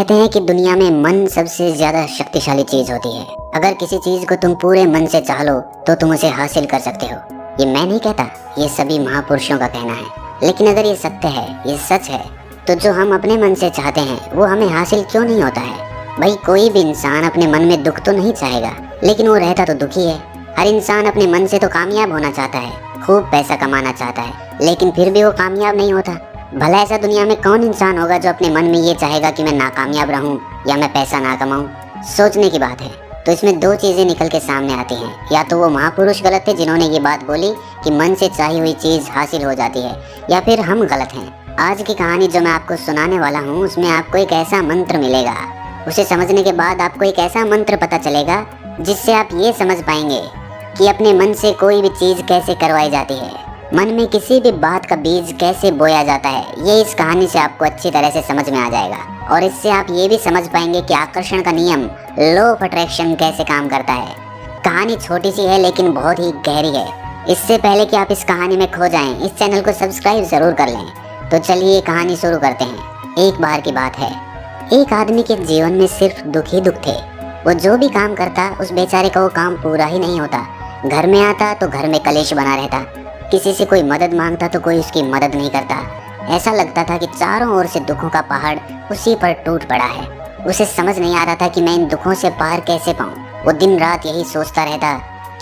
कहते हैं कि दुनिया में मन सबसे ज्यादा शक्तिशाली चीज होती है। अगर किसी चीज को तुम पूरे मन से चाह लो तो तुम उसे हासिल कर सकते हो। ये मैं नहीं कहता, ये सभी महापुरुषों का कहना है। लेकिन अगर ये सत्य है, ये सच है, तो जो हम अपने मन से चाहते हैं वो हमें हासिल क्यों नहीं होता है। भाई कोई भी इंसान अपने मन में दुख तो नहीं चाहेगा, लेकिन वो रहता तो दुखी है। हर इंसान अपने मन से तो कामयाब होना चाहता है, खूब पैसा कमाना चाहता है, लेकिन फिर भी वो कामयाब नहीं होता। भला ऐसा दुनिया में कौन इंसान होगा जो अपने मन में ये चाहेगा कि मैं नाकामयाब रहूं या मैं पैसा ना कमाऊं। सोचने की बात है। तो इसमें दो चीजें निकल के सामने आती हैं। या तो वो महापुरुष गलत थे जिन्होंने ये बात बोली कि मन से चाही हुई चीज हासिल हो जाती है, या फिर हम गलत हैं। आज की कहानी जो मैं आपको सुनाने वाला हूँ उसमें आपको एक ऐसा मंत्र मिलेगा। उसे समझने के बाद आपको एक ऐसा मंत्र पता चलेगा जिससे आप ये समझ पाएंगे कि अपने मन से कोई भी चीज कैसे करवाई जाती है, मन में किसी भी बात का बीज कैसे बोया जाता है। ये इस कहानी से आपको अच्छी तरह से समझ में आ जाएगा। और इससे आप ये भी समझ पाएंगे कि आकर्षण का नियम, लॉ ऑफ अट्रैक्शन कैसे काम करता है। कहानी छोटी सी है लेकिन बहुत ही गहरी है। इससे पहले कि आप इस कहानी में खो जाएं, इस चैनल को सब्सक्राइब जरूर कर लें। तो चलिए कहानी शुरू करते हैं। एक बार की बात है, एक आदमी के जीवन में सिर्फ दुख ही दुख थे। वो जो भी काम करता उस बेचारे का वो काम पूरा ही नहीं होता। घर में आता तो घर में कलेश बना रहता, किसी से कोई मदद मांगता तो कोई उसकी मदद नहीं करता। ऐसा लगता था कि चारों ओर से दुखों का पहाड़ उसी पर टूट पड़ा है। उसे समझ नहीं आ रहा था कि मैं इन दुखों से पार कैसे पाऊं। वो दिन रात यही सोचता रहता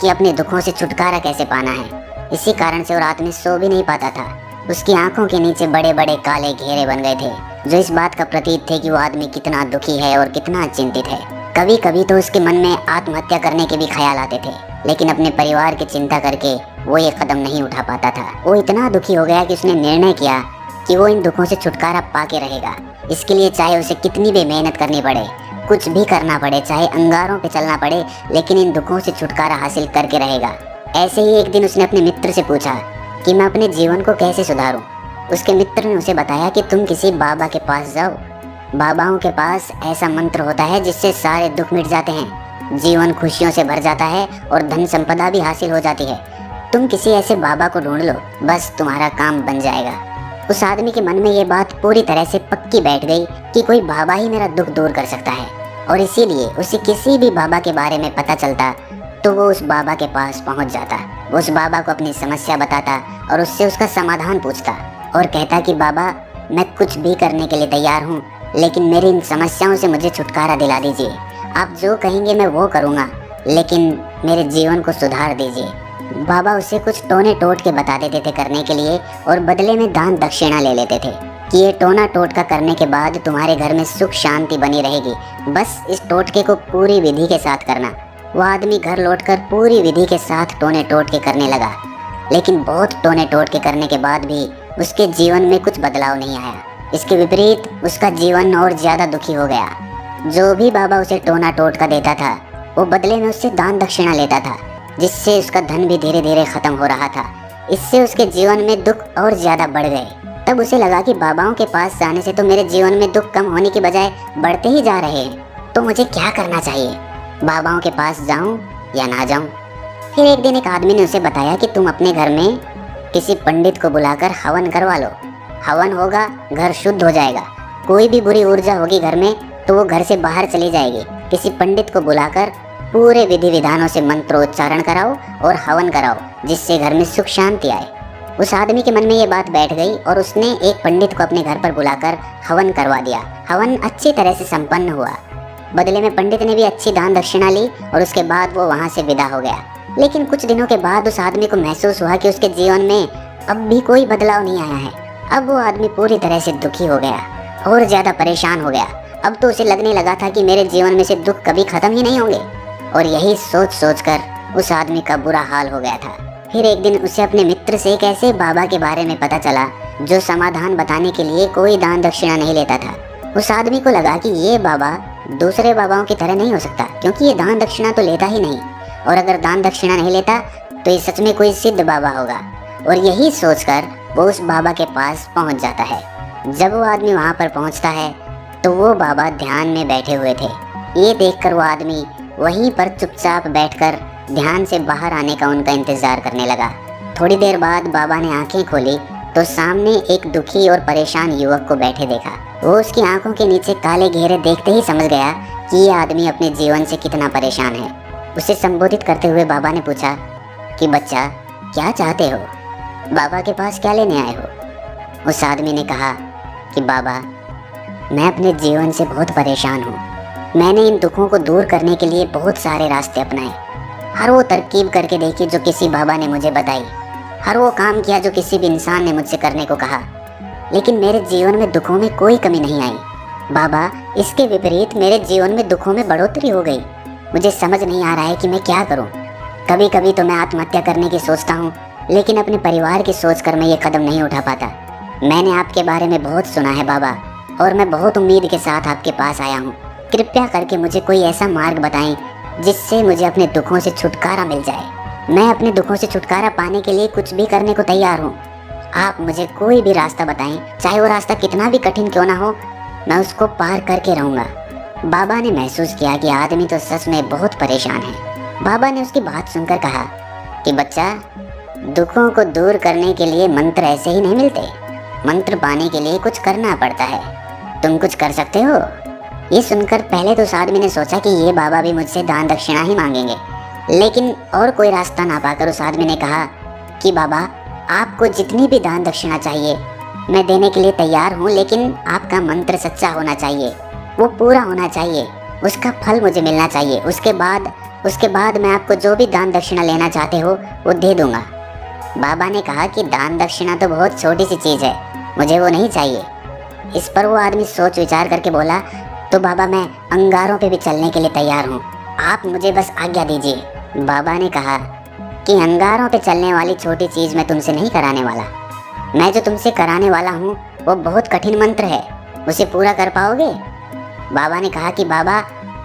कि अपने दुखों से छुटकारा कैसे पाना है। इसी कारण से वो रात में सो भी नहीं पाता था। उसकी आंखों के नीचे बड़े बड़े काले घेरे बन गए थे, जो इस बात का प्रतीक थे कि वो आदमी कितना दुखी है और कितना चिंतित है। कभी कभी तो उसके मन में आत्महत्या करने के भी ख्याल आते थे, लेकिन अपने परिवार की चिंता करके वो ये कदम नहीं उठा पाता था। वो इतना दुखी हो गया कि उसने निर्णय किया कि वो इन दुखों से छुटकारा पाके रहेगा। इसके लिए चाहे उसे कितनी भी मेहनत करनी पड़े, कुछ भी करना पड़े, चाहे अंगारों पे चलना पड़े, लेकिन इन दुखों से छुटकारा हासिल करके रहेगा। ऐसे ही एक दिन उसने अपने मित्र से पूछा कि मैं अपने जीवन को कैसे सुधारूं। उसके मित्र ने उसे बताया कि तुम किसी बाबा के पास जाओ। बाबाओं के पास ऐसा मंत्र होता है जिससे सारे दुख मिट जाते हैं, जीवन खुशियों से भर जाता है और धन संपदा भी हासिल हो जाती है। तुम किसी ऐसे बाबा को ढूंढ लो, बस तुम्हारा काम बन जाएगा। उस आदमी के मन में ये बात पूरी तरह से पक्की बैठ गई कि कोई बाबा ही मेरा दुख दूर कर सकता है। और इसीलिए उसे किसी भी बाबा के बारे में पता चलता तो वो उस बाबा के पास पहुंच जाता। वो उस बाबा को अपनी समस्या बताता और उससे उसका समाधान पूछता और कहता कि बाबा, मैं कुछ भी करने के लिए तैयार हूँ, लेकिन मेरी इन समस्याओं से मुझे छुटकारा दिला दीजिए। आप जो कहेंगे मैं वो करूँगा, लेकिन मेरे जीवन को सुधार दीजिए। बाबा उसे कुछ टोने टोट के बता देते थे करने के लिए, और बदले में दान दक्षिणा ले लेते थे कि ये टोना टोटका करने के बाद तुम्हारे घर में सुख शांति बनी रहेगी, बस इस टोटके को पूरी विधि के साथ करना। वो आदमी घर लौटकर पूरी विधि के साथ टोने टोटके करने लगा, लेकिन बहुत टोने टोटके करने के बाद भी उसके जीवन में कुछ बदलाव नहीं आया। इसके विपरीत उसका जीवन और ज्यादा दुखी हो गया। जो भी बाबा उसे टोना टोटका देता था वो बदले में उससे दान दक्षिणा लेता था, जिससे उसका धन भी धीरे धीरे खत्म हो रहा था। इससे उसके जीवन में दुख और ज्यादा बढ़ गए। तब उसे लगा कि बाबाओं के पास जाने से तो मेरे जीवन में दुख कम होने की बजाय बढ़ते ही जा रहे हैं, तो मुझे क्या करना चाहिए? बाबाओं के पास जाऊं या ना जाऊं? फिर एक दिन एक आदमी ने उसे बताया कि तुम अपने घर में किसी पंडित को बुलाकर हवन करवा लो। हवन होगा, घर शुद्ध हो जाएगा। कोई भी बुरी ऊर्जा होगी घर में तो वो घर से बाहर चली जाएगी। किसी पंडित को बुलाकर पूरे विधि विधानों से मंत्रोच्चारण कराओ और हवन कराओ, जिससे घर में सुख शांति आए। उस आदमी के मन में ये बात बैठ गई और उसने एक पंडित को अपने घर पर बुलाकर हवन करवा दिया। हवन अच्छी तरह से संपन्न हुआ। बदले में पंडित ने भी अच्छी दान दक्षिणा ली और उसके बाद वो वहाँ से विदा हो गया। लेकिन कुछ दिनों के बाद उस आदमी को महसूस हुआ कि उसके जीवन में अब भी कोई बदलाव नहीं आया है। अब वो आदमी पूरी तरह से दुखी हो गया और ज्यादा परेशान हो गया। अब तो उसे लगने लगा था कि मेरे जीवन में से दुख कभी खत्म ही नहीं होंगे। और यही सोच सोच कर उस आदमी का बुरा हाल हो गया था। फिर एक दिन उसे अपने मित्र से एक ऐसे बाबा के बारे में पता चला जो समाधान बताने के लिए कोई दान दक्षिणा नहीं लेता था। उस आदमी को लगा कि ये बाबा दूसरे बाबाओं की तरह नहीं हो सकता, क्योंकि ये दान दक्षिणा तो लेता ही नहीं, और अगर दान दक्षिणा नहीं लेता तो ये सच में कोई सिद्ध बाबा होगा। और यही सोचकर वो उस बाबा के पास पहुंच जाता है। जब वो आदमी वहां पर पहुंचता है तो वो बाबा ध्यान में बैठे हुए थे। ये देखकर वो आदमी वहीं पर चुपचाप बैठकर ध्यान से बाहर आने का उनका इंतजार करने लगा। थोड़ी देर बाद बाबा ने आंखें खोली तो सामने एक दुखी और परेशान युवक को बैठे देखा। वो उसकी आंखों के नीचे काले घेरे देखते ही समझ गया कि ये आदमी अपने जीवन से कितना परेशान है। उसे संबोधित करते हुए बाबा ने पूछा कि बच्चा, क्या चाहते हो? बाबा के पास क्या लेने आए हो? उस आदमी ने कहा कि बाबा, मैं अपने जीवन से बहुत परेशान हूँ। मैंने इन दुखों को दूर करने के लिए बहुत सारे रास्ते अपनाए। हर वो तरकीब करके देखी जो किसी बाबा ने मुझे बताई। हर वो काम किया जो किसी भी इंसान ने मुझसे करने को कहा, लेकिन मेरे जीवन में दुखों में कोई कमी नहीं आई। बाबा, इसके विपरीत मेरे जीवन में दुखों में बढ़ोतरी हो गई। मुझे समझ नहीं आ रहा है कि मैं क्या करूं। कभी कभी तो मैं आत्महत्या करने की सोचता हूं, लेकिन अपने परिवार की सोचकर मैं ये कदम नहीं उठा पाता। मैंने आपके बारे में बहुत सुना है बाबा, और मैं बहुत उम्मीद के साथ आपके पास आया हूँ। कृपया करके मुझे कोई ऐसा मार्ग बताएं जिससे मुझे अपने दुखों से छुटकारा मिल जाए। मैं अपने दुखों से छुटकारा पाने के लिए कुछ भी करने को तैयार हूँ। आप मुझे कोई भी रास्ता बताएं, चाहे वो रास्ता कितना भी कठिन क्यों ना हो, मैं उसको पार करके रहूँगा। बाबा ने महसूस किया कि आदमी तो सच में बहुत परेशान है। बाबा ने उसकी बात सुनकर कहा कि बच्चा, दुखों को दूर करने के लिए मंत्र ऐसे ही नहीं मिलते। मंत्र पाने के लिए कुछ करना पड़ता है। तुम कुछ कर सकते हो? ये सुनकर पहले तो उस आदमी ने सोचा कि ये बाबा भी मुझसे दान दक्षिणा ही मांगेंगे, लेकिन और कोई रास्ता ना पाकर उस आदमी ने कहा कि बाबा, आपको जितनी भी दान दक्षिणा चाहिए मैं देने के लिए तैयार हूँ, लेकिन आपका मंत्र सच्चा होना चाहिए, वो पूरा होना चाहिए, उसका फल मुझे मिलना चाहिए। उसके बाद मैं आपको जो भी दान दक्षिणा लेना चाहते हो वो दे दूंगा। बाबा ने कहा कि दान दक्षिणा तो बहुत छोटी सी चीज़ है, मुझे वो नहीं चाहिए। इस पर वो आदमी सोच विचार करके बोला, तो बाबा, मैं अंगारों पे भी चलने के लिए तैयार हूँ, आप मुझे बस आज्ञा दीजिए। बाबा ने कहा कि अंगारों पे चलने वाली छोटी चीज़ मैं तुमसे नहीं कराने वाला। मैं जो तुमसे कराने वाला हूँ वो बहुत कठिन मंत्र है, उसे पूरा कर पाओगे? बाबा ने कहा कि बाबा,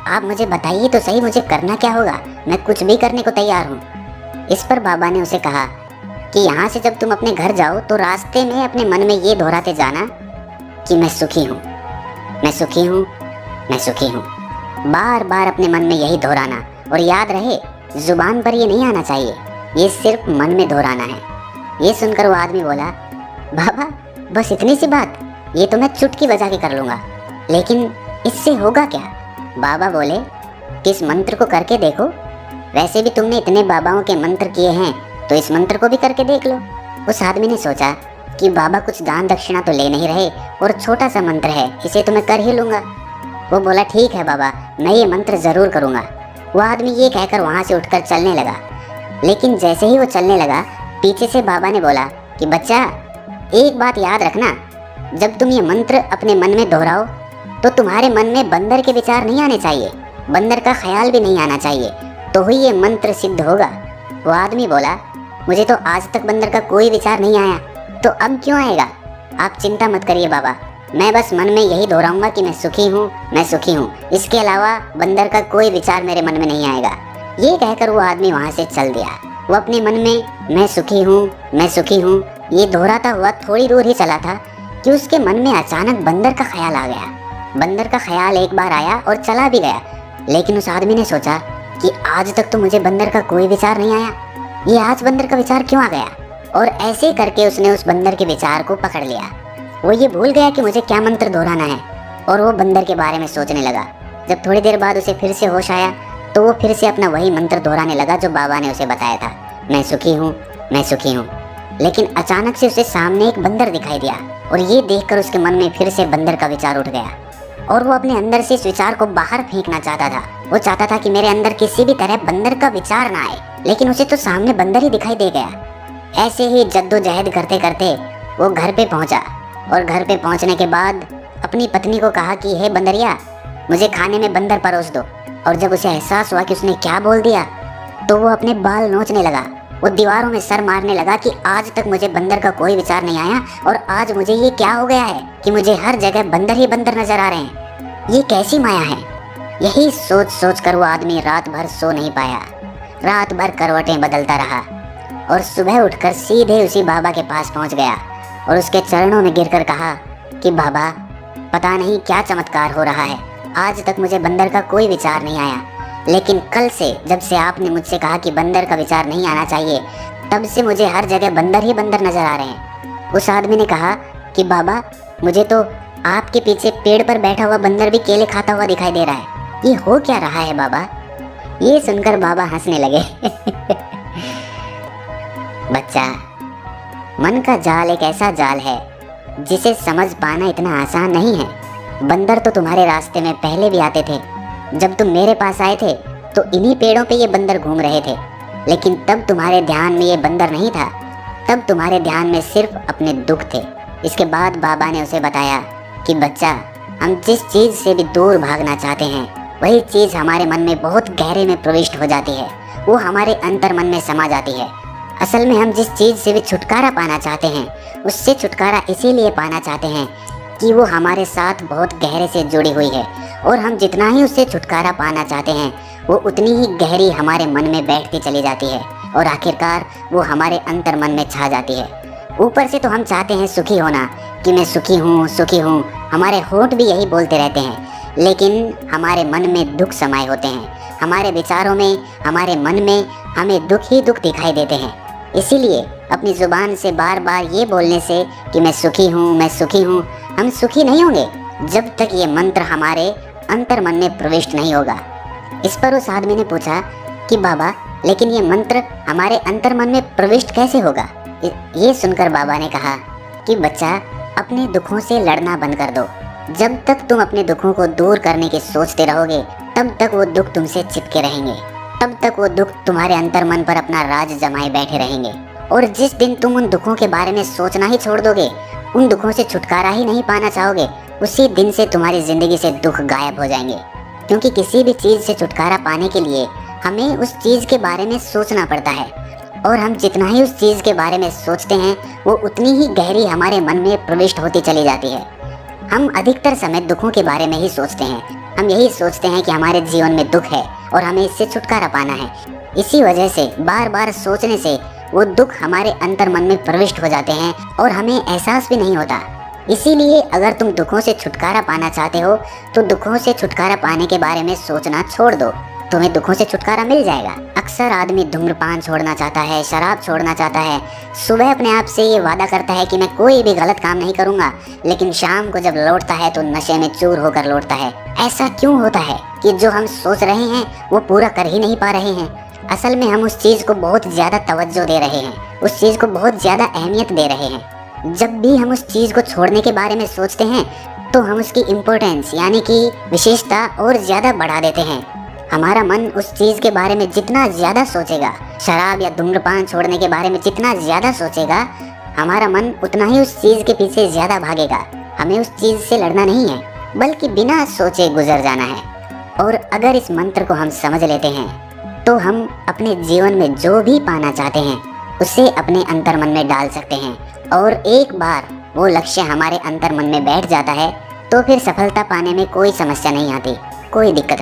आप मुझे बताइए तो सही, मुझे करना क्या होगा, मैं कुछ भी करने को तैयार हूँ। इस पर बाबा ने उसे कहा कि यहाँ से जब तुम अपने घर जाओ तो रास्ते में अपने मन में ये दोहराते जाना कि मैं सुखी हूँ, मैं सुखी हूँ, मैं सुखी हूँ। बार बार अपने मन में यही दोहराना, और याद रहे, जुबान पर ये नहीं आना चाहिए, ये सिर्फ मन में दोहराना है। ये सुनकर वो आदमी बोला, बाबा, बस इतनी सी बात? ये तो मैं चुटकी बजा के कर लूँगा, लेकिन इससे होगा क्या? बाबा बोले कि इस मंत्र को करके देखो। वैसे भी तुमने इतने बाबाओं के मंत्र किए हैं, तो इस मंत्र को भी करके देख लो। उस आदमी ने सोचा कि बाबा कुछ दान दक्षिणा तो ले नहीं रहे, और छोटा सा मंत्र है, इसे तो मैं कर ही लूँगा। वो बोला, ठीक है बाबा, मैं ये मंत्र ज़रूर करूँगा। वो आदमी ये कहकर वहाँ से उठकर चलने लगा, लेकिन जैसे ही वो चलने लगा, पीछे से बाबा ने बोला कि बच्चा, एक बात याद रखना, जब तुम ये मंत्र अपने मन में दोहराओ तो तुम्हारे मन में बंदर के विचार नहीं आने चाहिए, बंदर का ख्याल भी नहीं आना चाहिए, तो ही ये मंत्र सिद्ध होगा। वो आदमी बोला, मुझे तो आज तक बंदर का कोई विचार नहीं आया, तो अब क्यों आएगा? आप चिंता मत करिए बाबा, मैं बस मन में यही दोहराऊंगा कि मैं सुखी हूँ, मैं सुखी हूँ। इसके अलावा बंदर का कोई विचार मेरे मन में नहीं आएगा। ये कहकर वो आदमी वहाँ से चल दिया। वो अपने मन में मैं सुखी हूँ, मैं सुखी हूँ ये दोहराता हुआ थोड़ी दूर ही चला था कि उसके मन में अचानक बंदर का ख्याल आ गया। बंदर का ख्याल एक बार आया और चला भी गया, लेकिन उस आदमी ने सोचा कि आज तक तो मुझे बंदर का कोई विचार नहीं आया, ये आज बंदर का विचार क्यों आ गया? और ऐसे ही करके उसने उस बंदर के विचार को पकड़ लिया। वो ये भूल गया कि मुझे क्या मंत्र दोहराना है, और वो बंदर के बारे में सोचने लगा। जब थोड़ी देर बाद उसे फिर से होश आया तो वो फिर से अपना वही मंत्र दोहराने लगा जो बाबा ने उसे बताया था, मैं सुखी हूँ, मैं सुखी हूँ। लेकिन अचानक से उसे सामने एक बंदर दिखाई दिया, और ये देखकर उसके मन में फिर से बंदर का विचार उठ गया, और वो अपने अंदर से इस विचार को बाहर फेंकना चाहता था। वो चाहता था कि मेरे अंदर किसी भी तरह बंदर का विचार ना आए, लेकिन उसे तो सामने बंदर ही दिखाई दे गया। ऐसे ही जद्दोजहद करते करते वो घर पे पहुंचा, और घर पे पहुंचने के बाद अपनी पत्नी को कहा कि हे बंदरिया, मुझे खाने में बंदर परोस दो। और जब उसे एहसास हुआ कि उसने क्या बोल दिया, तो वो अपने बाल नोचने लगा। वो दीवारों में सर मारने लगा कि आज तक मुझे बंदर का कोई विचार नहीं आया, और आज मुझे ये क्या हो गया है कि मुझे हर जगह बंदर ही बंदर नजर आ रहे हैं, ये कैसी माया है? यही सोच सोच कर वो आदमी रात भर सो नहीं पाया। रात भर करवटें बदलता रहा, और सुबह उठकर सीधे उसी बाबा के पास पहुंच गया और उसके चरणों में गिरकर कहा कि बाबा, पता नहीं क्या चमत्कार हो रहा है, आज तक मुझे बंदर का कोई विचार नहीं आया, लेकिन कल से जब से आपने मुझसे कहा कि बंदर का विचार नहीं आना चाहिए, तब से मुझे हर जगह बंदर ही बंदर नजर आ रहे हैं। उस आदमी ने कहा कि बाबा, मुझे तो आपके पीछे पेड़ पर बैठा हुआ बंदर भी केले खाता हुआ दिखाई दे रहा है। ये हो क्या रहा है बाबा? ये सुनकर बाबा हंसने लगे। बच्चा, मन का जाल एक ऐसा जाल है जिसे समझ पाना इतना आसान नहीं है। बंदर तो तुम्हारे रास्ते में पहले भी आते थे। जब तुम मेरे पास आए थे तो इन्हीं पेड़ों पे ये बंदर घूम रहे थे, लेकिन तब तुम्हारे ध्यान में ये बंदर नहीं था। तब तुम्हारे ध्यान में सिर्फ अपने दुख थे। इसके बाद बाबा ने उसे बताया कि बच्चा, हम जिस चीज़ से भी दूर भागना चाहते हैं वही चीज़ हमारे मन में बहुत गहरे में प्रविष्ट हो जाती है। वो हमारे अंतर मन में समा जाती है। असल में हम जिस चीज़ से भी छुटकारा पाना चाहते हैं उससे छुटकारा इसीलिए पाना चाहते हैं कि वो हमारे साथ बहुत गहरे से जुड़ी हुई है, और हम जितना ही उससे छुटकारा पाना चाहते हैं वो उतनी ही गहरी हमारे मन में बैठती चली जाती है, और आखिरकार वो हमारे अंतर मन में छा जाती है। ऊपर से तो हम चाहते हैं सुखी होना, कि मैं सुखी हूँ सुखी हूँ, हमारे होंठ भी यही बोलते रहते हैं, लेकिन हमारे मन में दुख समाये होते हैं। हमारे विचारों में, हमारे मन में हमें दुख ही दुख दिखाई देते हैं। इसीलिए अपनी ज़ुबान से बार बार ये बोलने से कि मैं सुखी हूँ मैं सुखी हूँ, हम सुखी नहीं होंगे जब तक ये मंत्र हमारे अंतर मन में प्रविष्ट नहीं होगा। इस पर उस आदमी ने पूछा कि बाबा, लेकिन ये मंत्र हमारे अंतर मन में प्रविष्ट कैसे होगा? ये सुनकर बाबा ने कहा कि बच्चा, अपने दुखों से लड़ना बंद कर दो। जब तक तुम अपने दुखों को दूर करने की सोचते रहोगे तब तक वो दुख तुमसे चिपके रहेंगे, तब तक वो दुख तुम्हारे अंतर मन पर अपना राज जमाए बैठे रहेंगे। और जिस दिन तुम उन दुखों के बारे में सोचना ही छोड़ दोगे, उन दुखों से छुटकारा ही नहीं पाना चाहोगे, उसी दिन से तुम्हारी जिंदगी से दुख गायब हो जाएंगे। क्योंकि किसी भी चीज़ से छुटकारा पाने के लिए हमें उस चीज़ के बारे में सोचना पड़ता है, और हम जितना ही उस चीज़ के बारे में सोचते हैं वो उतनी ही गहरी हमारे मन में प्रविष्ट होती चली जाती है। हम अधिकतर समय दुखों के बारे में ही सोचते हैं। हम यही सोचते हैं कि हमारे जीवन में दुख है और हमें इससे छुटकारा पाना है। इसी वजह से बार बार सोचने से वो दुख हमारे अंतर मन में प्रविष्ट हो जाते हैं और हमें एहसास भी नहीं होता। इसीलिए अगर तुम दुखों से छुटकारा पाना चाहते हो तो दुखों से छुटकारा पाने के बारे में सोचना छोड़ दो, तुम्हें दुखों से छुटकारा मिल जाएगा। अक्सर आदमी धूम्रपान छोड़ना चाहता है, शराब छोड़ना चाहता है, सुबह अपने आप से ये वादा करता है कि मैं कोई भी गलत काम नहीं करूँगा, लेकिन शाम को जब लौटता है तो नशे में चूर होकर लौटता है। ऐसा क्यों होता है कि जो हम सोच रहे हैं वो पूरा कर ही नहीं पा रहे हैं? असल में हम उस चीज़ को बहुत ज़्यादा तवज्जो दे रहे हैं, उस चीज़ को बहुत ज़्यादा अहमियत दे रहे हैं। जब भी हम उस चीज़ को छोड़ने के बारे में सोचते हैं तो हम उसकी इम्पोर्टेंस यानी कि विशेषता और ज़्यादा बढ़ा देते हैं। हमारा मन उस चीज़ के बारे में जितना ज़्यादा सोचेगा, शराब या धूम्रपान छोड़ने के बारे में जितना ज़्यादा सोचेगा, हमारा मन उतना ही उस चीज़ के पीछे ज़्यादा भागेगा। हमें उस चीज़ से लड़ना नहीं है, बल्कि बिना सोचे गुजर जाना है। और अगर इस मंत्र को हम समझ लेते हैं तो हम अपने जीवन में जो भी पाना चाहते हैं उसे अपने अंतर मन में डाल सकते हैं, और एक बार वो लक्ष्य हमारे अंतर मन में बैठ जाता है तो फिर सफलता पाने में कोई समस्या नहीं आती, कोई दिक्कत